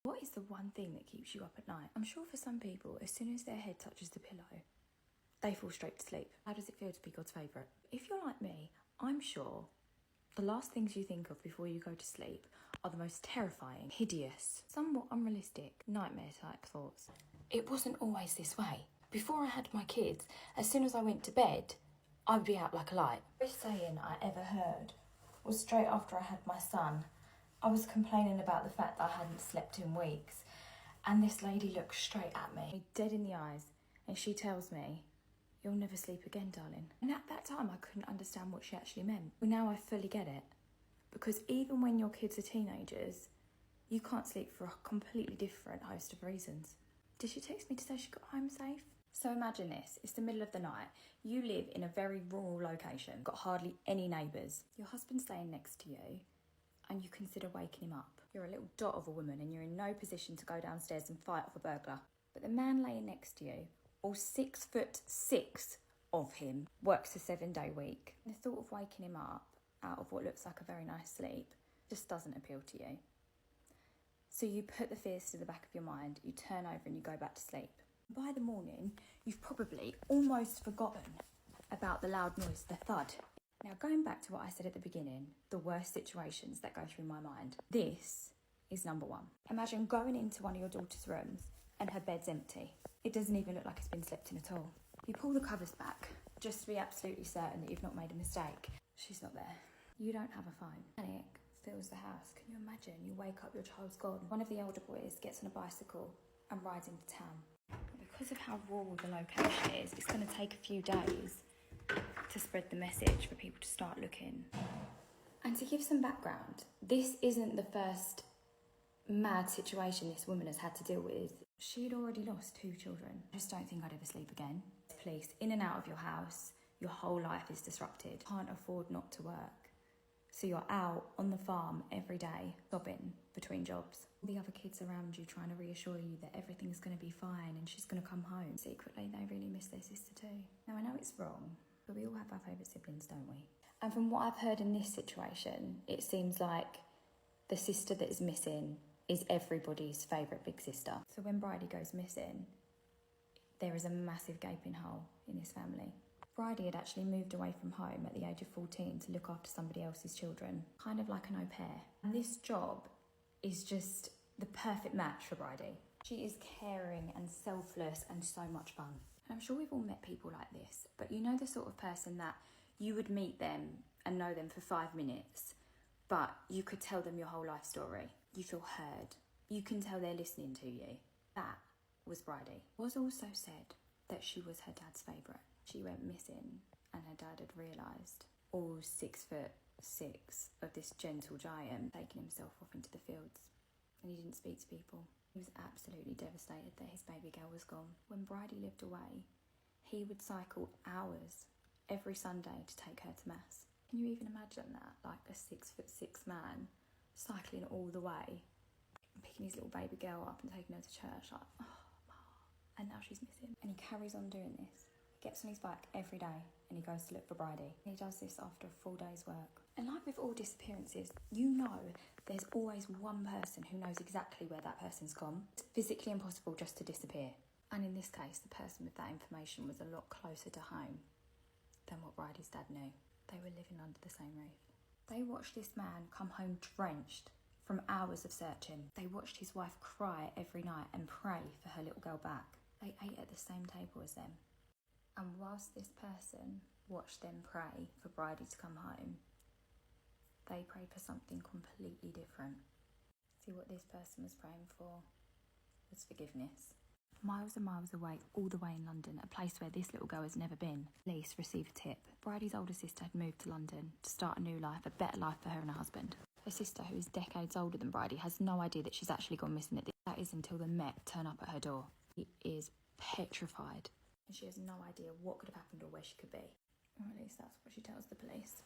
What is the one thing that keeps you up at night? I'm sure for some people, as soon as their head touches the pillow, they fall straight to sleep. How does it feel to be God's favourite? If you're like me, I'm sure the last things you think of before you go to sleep are the most terrifying, hideous, somewhat unrealistic, nightmare-type thoughts. It wasn't always this way. Before I had my kids, as soon as I went to bed, I'd be out like a light. The first saying I ever heard was straight after I had my son. I was complaining about the fact that I hadn't slept in weeks, and this lady looks straight at me, dead in the eyes, and she tells me, "You'll never sleep again, darling." And at that time, I couldn't understand what she actually meant. But now I fully get it. Because even when your kids are teenagers, you can't sleep for a completely different host of reasons. Did she text me to say she got home safe? So imagine this, it's the middle of the night. You live in a very rural location, got hardly any neighbours. Your husband's staying next to you, and you consider waking him up. You're a little dot of a woman and you're in no position to go downstairs and fight off a burglar. But the man laying next to you, all 6'6" of him, works a 7-day week. The thought of waking him up out of what looks like a very nice sleep just doesn't appeal to you. So you put the fears to the back of your mind, you turn over and you go back to sleep. By the morning, you've probably almost forgotten about the loud noise, the thud. Now, going back to what I said at the beginning, the worst situations that go through my mind, this is number one. Imagine going into one of your daughter's rooms and her bed's empty. It doesn't even look like it's been slept in at all. You pull the covers back just to be absolutely certain that you've not made a mistake. She's not there. You don't have a phone. Panic fills the house. Can you imagine? You wake up, your child's gone. One of the older boys gets on a bicycle and rides into town. Because of how rural the location is, it's going to take a few days to spread the message for people to start looking. And to give some background, this isn't the first mad situation this woman has had to deal with. She'd already lost 2 children. I just don't think I'd ever sleep again. Police in and out of your house, your whole life is disrupted. Can't afford not to work. So you're out on the farm every day, sobbing between jobs. The other kids around you trying to reassure you that everything's going to be fine and she's going to come home. Secretly, they really miss their sister too. Now, I know it's wrong, but we all have our favourite siblings, don't we? And from what I've heard in this situation, it seems like the sister that is missing is everybody's favourite big sister. So when Bridey goes missing, there is a massive gaping hole in this family. Bridey had actually moved away from home at the age of 14 to look after somebody else's children, kind of like an au pair. And this job is just the perfect match for Bridey. She is caring and selfless and so much fun. And I'm sure we've all met people like this, but you know the sort of person that you would meet them and know them for 5 minutes, but you could tell them your whole life story. You feel heard. You can tell they're listening to you. That was Bridey. It was also said that she was her dad's favourite. She went missing and her dad had realised, all 6'6" of this gentle giant taking himself off into the fields, and he didn't speak to people. He was absolutely devastated that his baby girl was gone. When Bridey lived away, he would cycle hours every Sunday to take her to mass. Can you even imagine that? Like a 6'6" man cycling all the way, picking his little baby girl up and taking her to church, like, oh, Ma. And now she's missing. And he carries on doing this. Gets on his bike every day and he goes to look for Bridey. He does this after a full day's work. And like with all disappearances, you know there's always one person who knows exactly where that person's gone. It's physically impossible just to disappear. And in this case, the person with that information was a lot closer to home than what Bridey's dad knew. They were living under the same roof. They watched this man come home drenched from hours of searching. They watched his wife cry every night and pray for her little girl back. They ate at the same table as them. And whilst this person watched them pray for Bridey to come home, they prayed for something completely different. See, what this person was praying for was forgiveness. Miles and miles away, all the way in London, a place where this little girl has never been, police receive a tip. Bridey's older sister had moved to London to start a new life, a better life for her and her husband. Her sister, who is decades older than Bridey, has no idea that she's actually gone missing. That is until the Met turn up at her door. She is petrified. And she has no idea what could have happened or where she could be. Or at least that's what she tells the police.